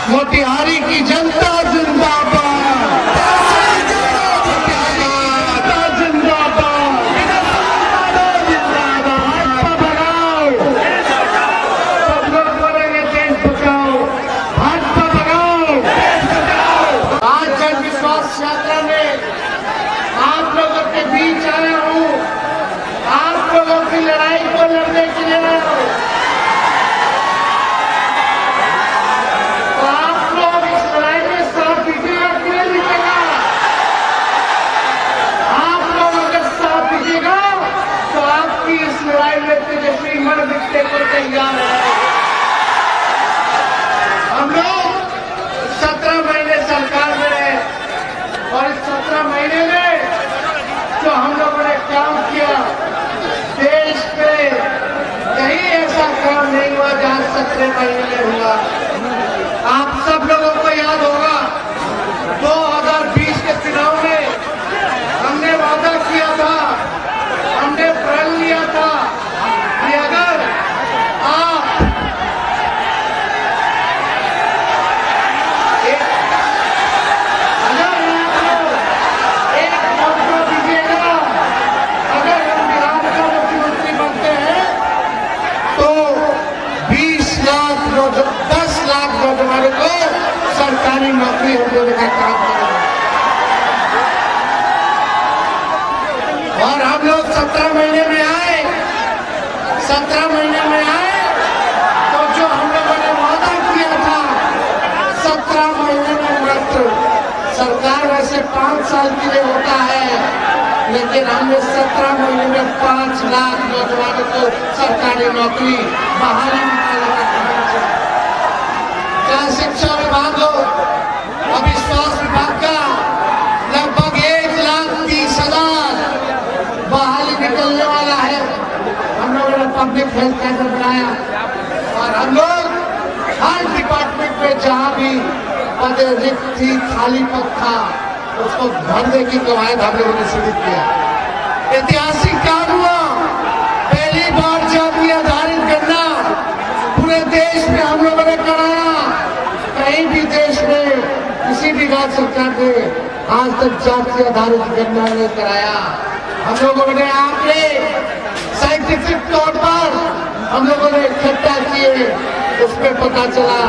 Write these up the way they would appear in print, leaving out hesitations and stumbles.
मोतिहारी की जनता जिंदाबाद, जिंदाबाद, भाजपा भगाओ, सब लोग बोलेंगे देश बचाओ, भाजपा भगाओ। आज जन विश्वास यात्रा में आप लोगों के बीच आया हूँ, आप लोगों की लड़ाई को लड़ने के लिए आया हूँ। तेजस्वी मर मिटने को तैयार है। हम लोग 17 महीने सरकार में रहे और इस 17 महीने में जो हम लोगों ने काम किया, देश में कहीं ऐसा काम नहीं हुआ जहां 17 महीने में हुआ। आप सब लोगों को याद होगा 2020 के चुनाव में हमने वादा किया था, हमने प्रण लिया था कि अगर आप एक मौका दीजिएगा, अगर हम बिहार का मुख्यमंत्री बनते हैं तो 10 लाख नौजवानों को सरकारी नौकरी हम देने का काम करेंगे। और हम लोग 17 महीने में आए, 17 महीने में आए तो जो हम लोगों ने वादा किया था 17 महीने में मात्र, सरकार वैसे 5 साल के लिए होता है, लेकिन हमने 17 महीने में 5 लाख नौजवानों को सरकारी नौकरी बहाली निकालने का काम किया। चाहे शिक्षा विभाग हो, अविश्वास विभाग का लगभग 1,30,000 बहाली निकलने वाला है। हम लोगों ने पब्लिक हेल्थ कैडर बनाया और हम लोग हर डिपार्टमेंट में जहां भी पदे रिक्त थी, खाली पद था, उसको भरने की कवायद हम लोगों ने शुरू किया। ऐतिहासिक काम हुआ, पहली बार जाति आधारित गणना पूरे देश में हम लोगों ने कराया। कहीं भी देश में किसी भी राज्य सरकार ने आज तक जाति आधारित गणना नहीं कराया। हम लोगों ने आंकड़े साइंटिफिक तौर पर हम लोगों ने इकट्ठा किए, उसमें पता चला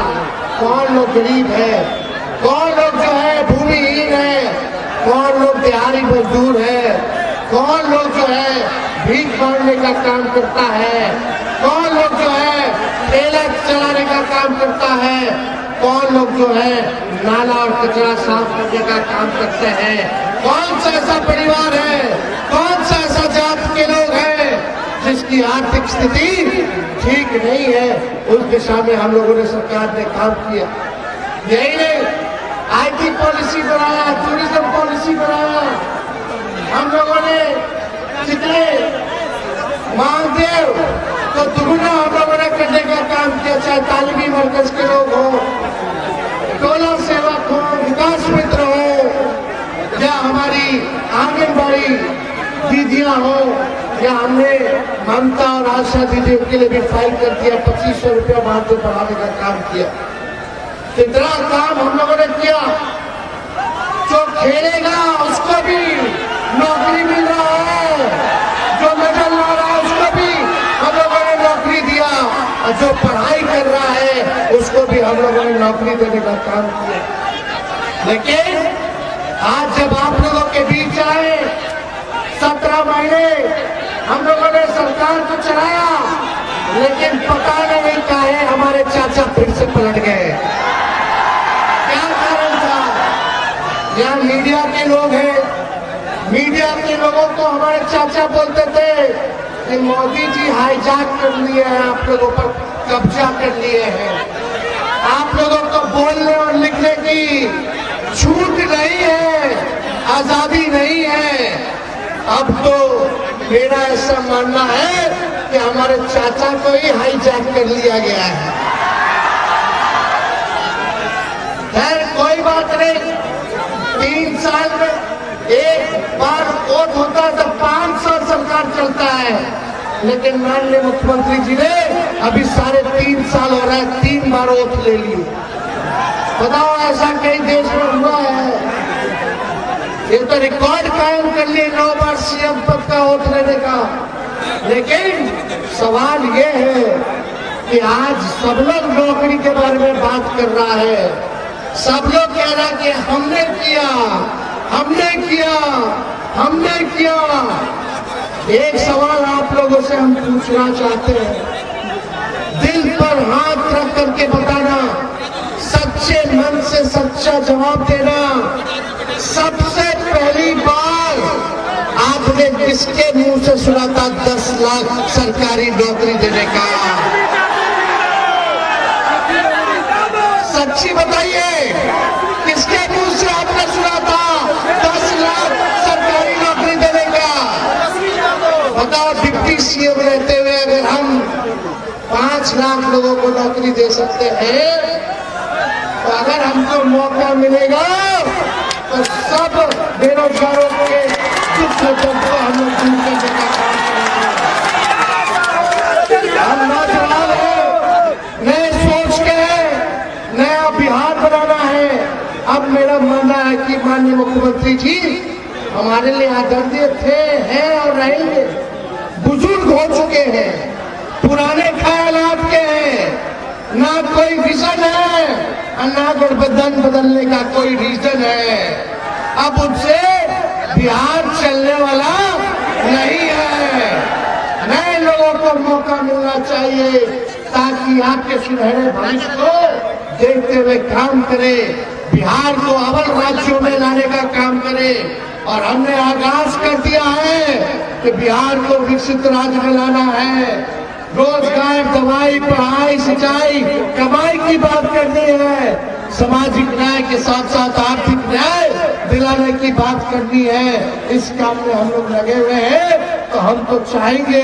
कौन लोग गरीब है, कौन लोग जो है भूमिहीन है, कौन लोग दिहाड़ी मजदूर है, कौन लोग जो है भीख मांगने का काम करता है, कौन लोग जो है ठेला चलाने का काम करता है, कौन लोग जो है नाला और कचरा साफ करने का काम करते हैं, कौन सा ऐसा परिवार है, कौन सा ऐसा जात के लोग हैं जिसकी आर्थिक स्थिति ठीक नहीं है। उस दिशा में हम लोगों ने, सरकार ने काम किया। यही नहीं, आईटी पॉलिसी बनाया, टूरिज्म पॉलिसी बनाया। हम लोगों ने जितने मांगते तो दुगुना हम लोगों ने करने का काम किया, चाहे तालीमी मरकज के लोग हो, टोला सेवक हो, विकास मित्र हो, या हमारी आंगनबाड़ी दीदियां हो, या हमने ममता और आशा दीदियों के लिए भी फाइल कर दिया, 2500 रुपया मानदेय बढ़ाने का काम किया। इतना काम हम लोगों ने किया। जो खेलेगा उसको भी नौकरी मिल रहा है, जो मेडल ला रहा है उसको भी हम लोगों ने नौकरी दिया, और जो पढ़ाई कर रहा है उसको भी हम लोगों ने नौकरी देने का काम किया। लेकिन आज जब आप लोगों के बीच आए, 17 महीने हम लोगों ने सरकार को चलाया, लेकिन पता नहीं काहे हमारे चाचा फिर से पलट गए। क्या कारण था? यहाँ मीडिया के लोग हैं, मीडिया के लोगों को हमारे चाचा बोलते थे कि मोदी जी हाईजैक कर लिए हैं, आप लोगों पर कब्जा कर लिए हैं, आप लोगों को बोलने और लिखने की छूट नहीं है, आजादी नहीं है। अब तो मेरा ऐसा मानना है कि हमारे चाचा को ही हाईजैक कर लिया गया है। खैर कोई बात नहीं, 3 साल में एक बार वोट होता है तो 5 साल सरकार चलता है, लेकिन माननीय मुख्यमंत्री जी ने अभी 3.5 साल हो रहा है, 3 बार वोट ले लिए। बताओ ऐसा कई देश में हुआ है? ये तो रिकॉर्ड कायम कर लिए 9 बार सीएम पद का वोट लेने का। लेकिन सवाल ये है कि आज सब लोग नौकरी के बारे में बात कर रहा है, सब लोग कह रहा कि हमने किया, हमने किया, हमने किया। एक सवाल आप लोगों से हम पूछना चाहते हैं, दिल पर हाथ रख करके बताना, सच्चे मन से सच्चा जवाब देना। सबसे पहली बार आपने किसके मुंह से सुना था 10 लाख सरकारी नौकरी देने का? सच्ची बताइए, किसके मुंह से आपने सुना था 10 लाख सरकारी नौकरी देने का? बताओ, डिप्टी सीएम रहते हुए अगर हम 5 लाख लोगों को नौकरी दे सकते हैं, तो अगर हमको मौका मिलेगा तो सब बेरोजगारों के दुख दर्द को हम लोग दूर करने का काम करेंगे। हम नौजवान हैं, नए सोच के हैं, नया बिहार बनाना है। अब मेरा मानना है कि माननीय मुख्यमंत्री जी हमारे लिए आदरणीय थे, हैं और रहेंगे। बुजुर्ग हो चुके हैं, पुराने ख्यालात के हैं, ना कोई विजन है और ना गठबंधन बदलने का कोई रीजन है। अब उनसे बिहार चलने वाला नहीं है। नए लोगों को मौका मिलना चाहिए ताकि आपके सुनहरे भविष्य को देखते हुए काम करे, बिहार को अव्वल राज्यों में लाने का काम करे। और हमने आगाज कर दिया है कि बिहार को विकसित राज्य में लाना है। रोजगार, दवाई, पढ़ाई, सिंचाई, कमाई की बात करनी है। सामाजिक न्याय के साथ साथ आर्थिक न्याय दिलाने की बात करनी है। इस काम में हम लोग लगे हुए हैं। तो हम तो चाहेंगे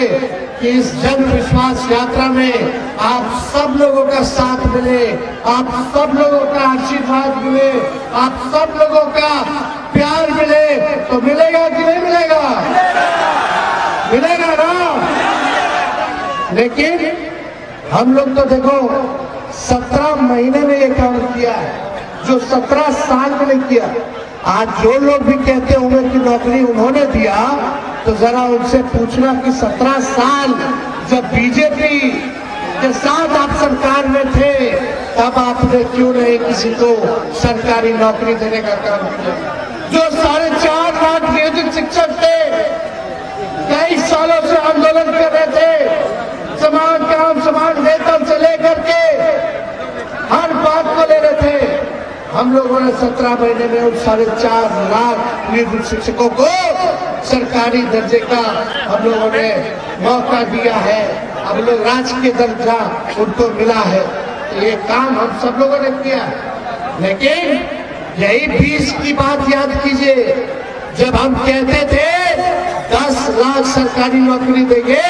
कि इस जन विश्वास यात्रा में आप सब लोगों का साथ मिले, आप सब लोगों का आशीर्वाद मिले, आप सब लोगों का प्यार मिले। तो मिलेगा कि नहीं मिलेगा? मिलेगा ना? लेकिन हम लोग तो देखो 17 महीने में ये काम किया है, जो 17 साल में नहीं किया। आज जो लोग भी कहते होंगे कि नौकरी उन्होंने दिया, तो जरा उनसे पूछना कि 17 साल जब बीजेपी के साथ आप सरकार में थे, तब आपने क्यों नहीं किसी को सरकारी नौकरी देने का काम किया? जो 4.5 लाख नियोजित शिक्षक थे, कई सालों से आंदोलन कर रहे थे, समान काम समान वेतन से लेकर के हर बात को ले रहे थे। हम लोगों ने 17 महीने में उन 4.5 लाख नियोजित शिक्षकों को सरकारी दर्जे का हम लोगों ने मौका दिया है। अब लोग राजकीय दर्जा उनको मिला है। ये काम हम सब लोगों ने किया। लेकिन यही 20 की बात याद कीजिए, जब हम कहते थे 10 लाख सरकारी नौकरी देंगे,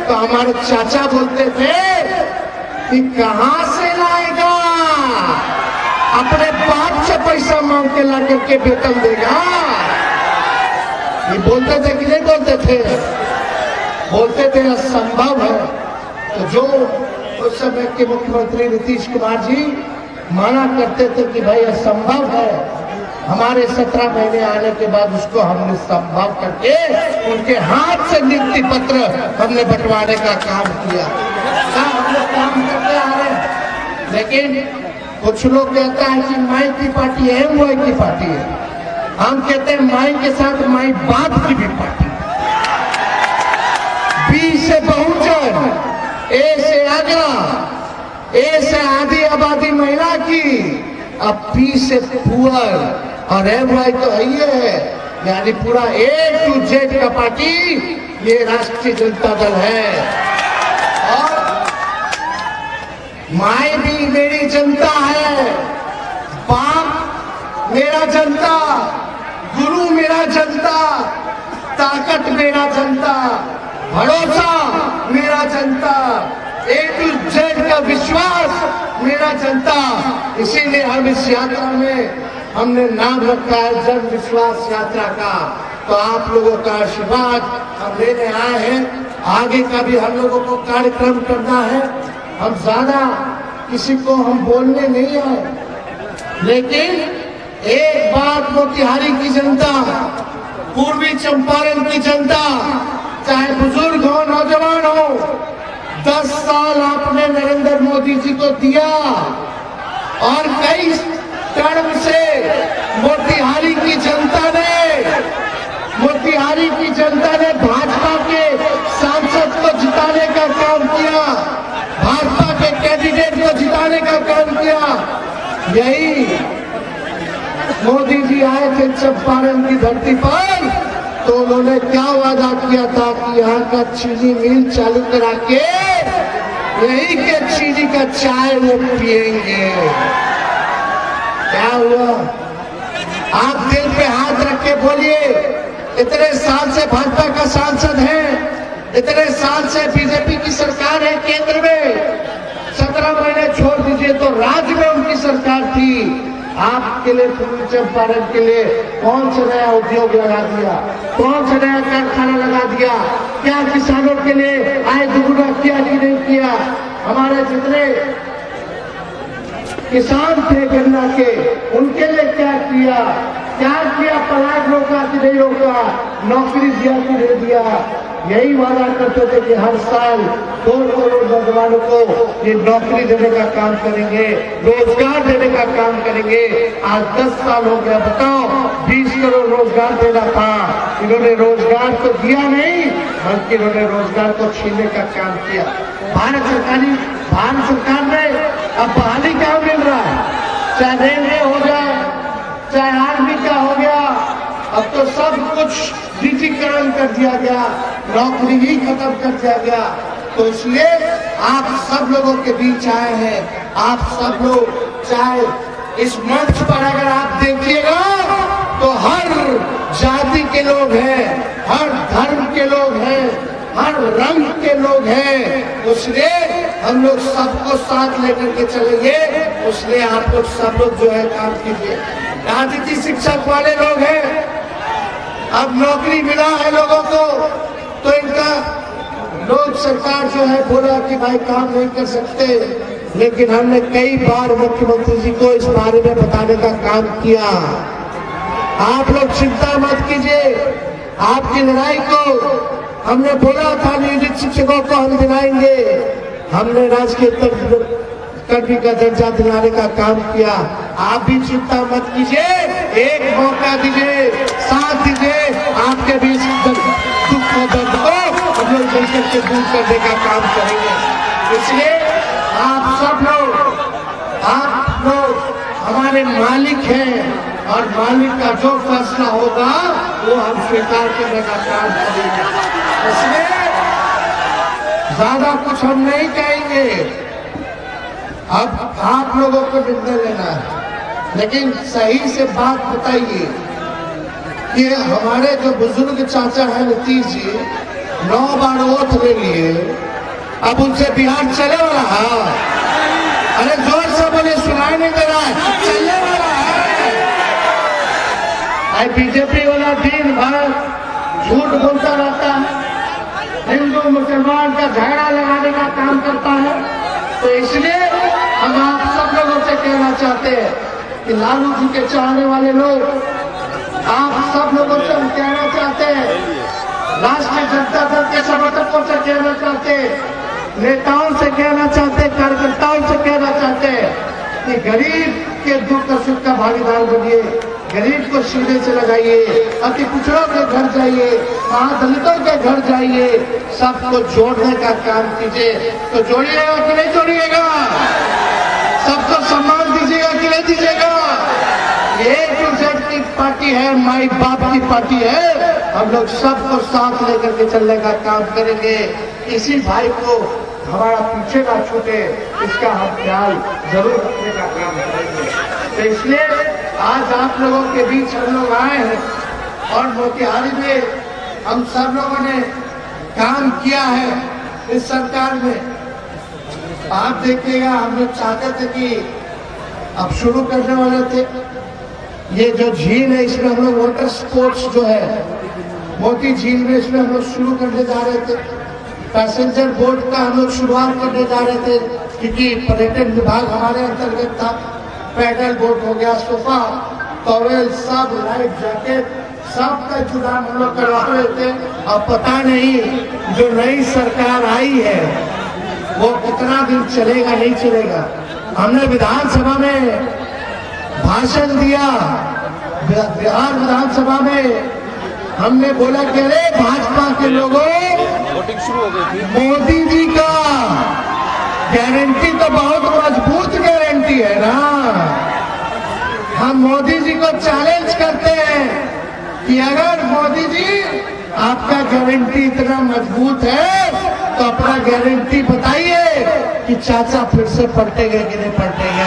तो हमारे चाचा बोलते थे कि कहां से लाएगा, अपने बाप से पैसा मांग के ला करके वेतन देगा। ये बोलते थे कि नहीं बोलते थे? बोलते थे असंभव है। तो जो उस समय के मुख्यमंत्री नीतीश कुमार जी माना करते थे कि भाई असंभव है, हमारे 17 महीने आने के बाद उसको हमने संभव करके उनके हाथ से नियुक्ति पत्र हमने बंटवाने का काम किया। हम लोग काम करते आ रहे हैं। लेकिन कुछ लोग कहता है कि माई की पार्टी है, वो की पार्टी है। हम कहते हैं माई के साथ माई बाप की भी पार्टी। बी से बहुजन, ए से आगरा, ए से आधी आबादी महिला की, अब पी से पुअर और एमवाई तो है, यानी पूरा A to Z का पार्टी ये राष्ट्रीय जनता दल है। और माई भी मेरी जनता है, बाप मेरा जनता, गुरु मेरा जनता, ताकत मेरा जनता, भरोसा मेरा जनता, A to Z का विश्वास मेरा जनता। इसीलिए हम इस यात्रा में हमने नाम रखा है जन विश्वास यात्रा का। तो आप लोगों का आशीर्वाद हम लेने आए हैं। आगे का भी हम लोगों को कार्यक्रम करना है। हम ज्यादा किसी को हम बोलने नहीं आए। लेकिन एक बात मोतिहारी की जनता, पूर्वी चंपारण की जनता, चाहे बुजुर्ग हो नौजवान हो, 10 साल आपने नरेंद्र मोदी जी को दिया और कई टर्म से मोतिहारी की जनता ने भाजपा के सांसद को जिताने का काम किया, भाजपा के कैंडिडेट को जिताने का काम किया। यही मोदी जी आए थे चंपारण की धरती पर, तो उन्होंने क्या वादा किया था कि यहाँ का चीनी मिल चालू करा के यही के चीनी का चाय वो पिएंगे। क्या हुआ? आप दिल पे हाथ रख के बोलिए, इतने साल से भाजपा का सांसद है, इतने साल से बीजेपी की सरकार है केंद्र में, 17 महीने छोड़ दीजिए तो राज्य में उनकी सरकार थी। आपके लिए, पूर्वी चंपारण के लिए कौन सा नया उद्योग लगा दिया, कौन सा नया कारखाना लगा दिया? क्या किसानों के लिए आय दुगुना किया कि नहीं किया? हमारे जितने किसान थे गन्ना के, उनके लिए क्या किया? पलायन रोका कि नहीं रोका? नौकरी दिया कि नहीं दिया? यही वादा करते थे कि हर साल 2 करोड़ नौजवानों को ये नौकरी देने का काम करेंगे, रोजगार देने का काम करेंगे। आज 10 साल हो गया, बताओ 20 करोड़ रोजगार देना था, इन्होंने रोजगार तो दिया नहीं, बल्कि इन्होंने रोजगार को छीनने का काम किया। भारत सरकार ने अब बहाली क्या मिल रहा है, चाहे रेलवे हो जाए, चाहे आर्मी का हो गया, अब तो सब कुछ डिजिटलीकरण कर दिया गया, नौकरी ही खत्म कर दिया गया। तो इसलिए आप सब लोगों के बीच आए हैं। आप सब लोग, चाहे इस मंच पर अगर आप देखिएगा तो हर जाति के लोग हैं, हर धर्म के लोग हैं, हर रंग के लोग हैं। इसलिए हम लोग सबको साथ लेकर के चलेंगे। इसलिए आप लोग सब लोग जो है काम कीजिए। राजनीति शिक्षक वाले लोग हैं, अब नौकरी मिला है लोगों को, तो इनका लोग सरकार जो है बोला कि भाई काम नहीं कर सकते, लेकिन हमने कई बार मुख्यमंत्री जी को इस बारे में बताने का काम किया। आप लोग चिंता मत कीजिए, आपकी लड़ाई को हमने बोला था नियोजित शिक्षकों को हम दिलाएंगे, हमने राजकीय कर्मी का दर्जा दिलाने का काम किया। आप भी चिंता मत कीजिए, एक मौका दीजिए, साथ दीजिए, आपके बीच दुख और दर्द को हम लोग मिलकर के दूर करने का काम करेंगे। इसलिए आप सब लोग हमारे मालिक हैं और मालिक का जो फैसला होगा वो हम स्वीकार करने का काम करेंगे। इसलिए ज्यादा कुछ हम नहीं कहेंगे, अब आप लोगों को निर्णय लेना है। लेकिन सही से बात बताइए कि हमारे जो बुजुर्ग चाचा हैं नीतीश जी, 9 बार वोट ले लिए, अब उनसे बिहार चले वाला है? अरे जोर से बोले, सुनाई नहीं दे रहा है, चलने वाला है। बीजेपी वाला दिन भर झूठ बोलता रहता है, हिंदू मुसलमान का झगड़ा लगाने का काम करता है। तो इसलिए हम आप सब लोगों से कहना चाहते हैं कि लालू जी के चाहने वाले लोग, आप सब लोगों से हम कहना चाहते हैं, राष्ट्रीय जनता दल के समर्थकों से कहना चाहते हैं, नेताओं से कहना चाहते हैं, कार्यकर्ताओं से कहना चाहते हैं कि गरीब के दुख और सुख का भागीदार बनिए, गरीब को सीधे से लगाइए, अति पिछड़ों के घर जाइए, महादलितों के घर जाइए, सबको जोड़ने का काम कीजिए। तो जोड़िएगा कि नहीं जोड़िएगा? सबको सम्मान दीजिएगा कि नहीं दीजिएगा? एक दूसरे की पार्टी है, माई बाप की पार्टी है, हम लोग सबको साथ लेकर के चलने का काम करेंगे। इसी भाई को हमारा पीछे ना छूटे, इसका हम ख्याल जरूर रखने का काम करेंगे। तो इसलिए आज आप लोगों के बीच हम लोग आए हैं और मोतिहारी में हम सब लोगों ने काम किया है इस सरकार में। आप देखिएगा, हम लोग चाहते थे कि अब शुरू करने वाले थे ये जो झील है, इसमें हम लोग वाटर स्पोर्ट्स जो है मोती झील में, इसमें हम लोग शुरू करने जा रहे थे। पैसेंजर बोट का हम लोग शुरुआत करने जा रहे थे, क्योंकि पर्यटन विभाग हमारे अंतर्गत था। पैडल बोट हो गया, सोफा, टॉवेल, सब लाइफ जैकेट, सब का जुगाड़ हम लोग करवा रहे थे। अब पता नहीं जो नई सरकार आई है वो कितना दिन चलेगा नहीं चलेगा। हमने विधानसभा में भाषण दिया, बिहार विधानसभा में हमने बोला कि अरे भाजपा के लोगों, वोटिंग शुरू हो गई थी। मोदी जी का गारंटी तो बहुत मजबूत गारंटी है ना। हम मोदी जी को चैलेंज करते हैं कि अगर मोदी जी आपका गारंटी इतना मजबूत है तो अपना गारंटी बताइए कि चाचा फिर से पलटेंगे कि नहीं पलटेंगे।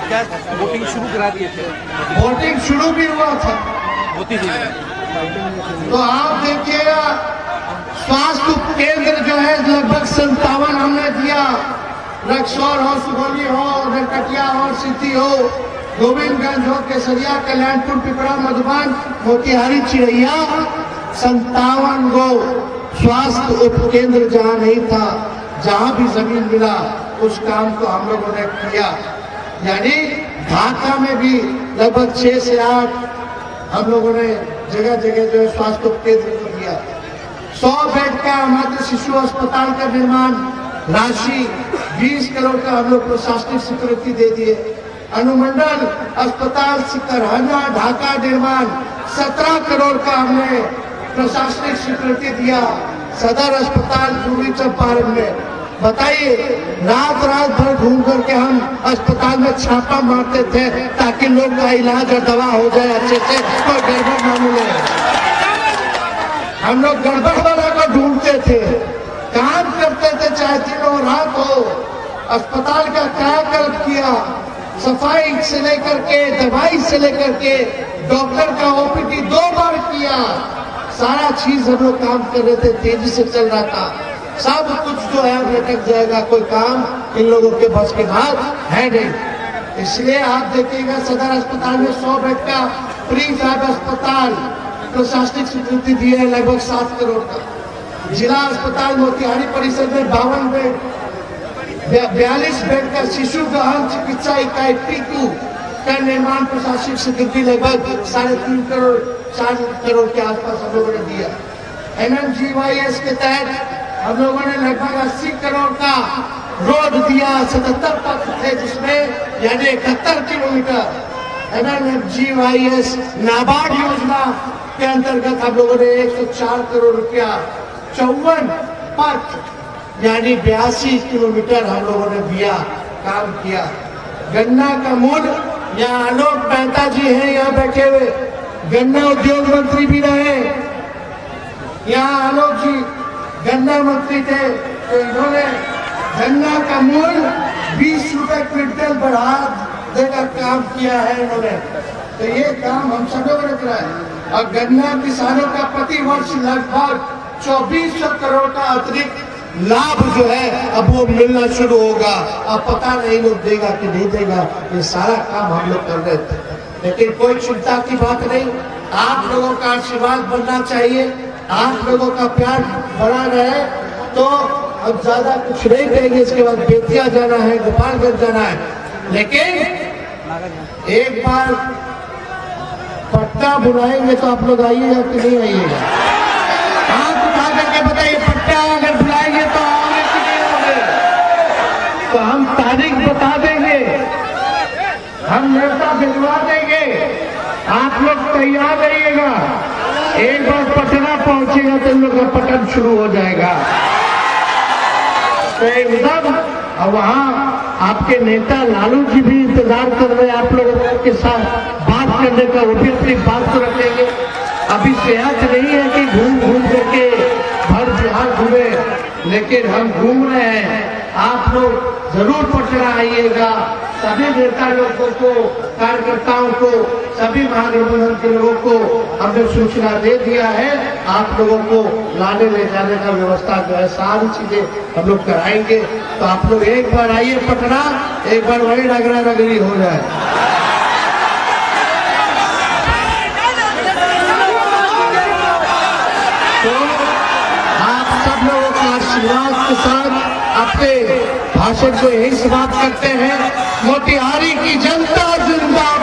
क्या वोटिंग शुरू करा दिए थे? वोटिंग शुरू भी हुआ था। होती थी। तो आप देखिएगा, स्वास्थ्य केंद्र जो है लगभग 57 हमने दिया। रक्सौल हो, सुगौली हो, नरकटिया हो, सिटी हो, गोविंदगंज हो, केसरिया, कल्याणपुर, पिपरा, मधुबन, मोतिहारी, चिड़ैया, 57 गो स्वास्थ्य उपकेंद्र जहां नहीं था, जहां भी जमीन मिला उस काम को हम लोगों ने किया। यानी ढाका में भी लगभग 6 से 8 हम लोगों ने जगह जगह जो है स्वास्थ्य उपकेंद्र को दिया। 100 बेड का मातृ शिशु अस्पताल का निर्माण राशि 20 करोड़ का हम लोग प्रशासनिक स्वीकृति दे दिए। अनुमंडल अस्पताल सिकरहना ढाका निर्माण 17 करोड़ का हमने प्रशासनिक स्वीकृति दिया। सदर अस्पताल पूर्वी चंपारण में, बताइए, रात रात भर घूम करके हम अस्पताल में छापा मारते थे ताकि लोग का इलाज और दवा हो जाए अच्छे से, कोई गड़बड़ ना मिले। हम लोग गड़बड़ वाला को ढूंढते थे, काम करते थे, चाहे दिन हो रात हो। अस्पताल का कायाकल्प किया, सफाई से लेकर के दवाई से लेकर के डॉक्टर का ओपीडी 2 बार किया। सारा चीज हम लोग काम कर रहे थे, तेजी से चल रहा था। सब कुछ जो है लटक जाएगा, कोई काम इन लोगों के बस के बाद है नहीं। इसलिए आप देखिएगा सदर अस्पताल में 100 बेड का प्री फैब अस्पताल प्रशासनिक स्वीकृति दी है, लगभग 7 करोड़ का। जिला अस्पताल मोतिहारी परिसर में 52 बेड, 42 बेड का शिशु गहन चिकित्सा इकाई P2 का निर्माण प्रशासनिक स्वीकृति लगभग 3.5 करोड़ 4 करोड़ के आसपास हम लोगों ने दिया। MMGYS के तहत हम लोगों ने लगभग 80 करोड़ का रोड दिया, 77 पथ थे जिसमें, यानी 71 किलोमीटर। MMGYS नाबार्ड योजना के अंतर्गत हम लोगों ने 104 करोड़ रुपया 54 पथ यानी 82 किलोमीटर हम लोगों ने दिया, काम किया। गन्ना का मूल, यहाँ आलोक मेहता जी हैं यहाँ बैठे हुए, गन्ना उद्योग मंत्री भी रहे। यहाँ आलोक जी गन्ना मंत्री थे, तो इन्होंने गन्ना का मूल्य 20 रुपए क्विंटल बढ़ा देकर काम किया है इन्होंने। तो ये काम हम सब लोगों ने करा है। और गन्ना किसानों का प्रति वर्ष लगभग 2400 करोड़ का अतिरिक्त लाभ जो है अब वो मिलना शुरू होगा। अब पता नहीं लोग देगा कि नहीं देगा, ये सारा काम हम लोग कर रहे थे। लेकिन कोई चिंता की बात नहीं, आप लोगों का आशीर्वाद बनना चाहिए, आप लोगों का प्यार बना रहे। तो अब ज्यादा कुछ नहीं कहेंगे, इसके बाद बेतिया जाना है, गोपालगंज जाना है। लेकिन एक बार पट्टा बुलाएंगे तो आप लोग आइएगा कि नहीं आइएगा? हाथ उठा करके बताइए, पट्टा अगर बुलाएंगे तो आओगे कि नहीं आओगे? तो हम तारीख बता देंगे, हम न्योता भिजवा देंगे, आप लोग तैयार रहिएगा। एक बार पटना पहुंचेगा तो इन लोग का पटन शुरू हो जाएगा। तो एकदम, और वहाँ आपके नेता लालू जी भी इंतजार कर रहे हैं आप लोगों के साथ बात करने का, वो भी अपनी बात तो रखेंगे। अभी सेहत नहीं है कि घूम घूम करके भर बिहार घूमे, लेकिन हम घूम रहे हैं। आप लोग जरूर पटना आइएगा। सभी नेता लोगों को, कार्यकर्ताओं को, सभी महागठबंधन के लोगों को हमने सूचना दे दिया है। आप लोगों को लाने ले जाने का व्यवस्था जो है सारी चीजें हम लोग कराएंगे। तो आप लोग एक बार आइए पटना, एक बार वही रगड़ा रगड़ी हो जाए। तो आप सब लोगों का आशीर्वाद के साथ अपने भाषण को यही समाप्त करते हैं। मोतिहारी की जनता जिंदाबाद।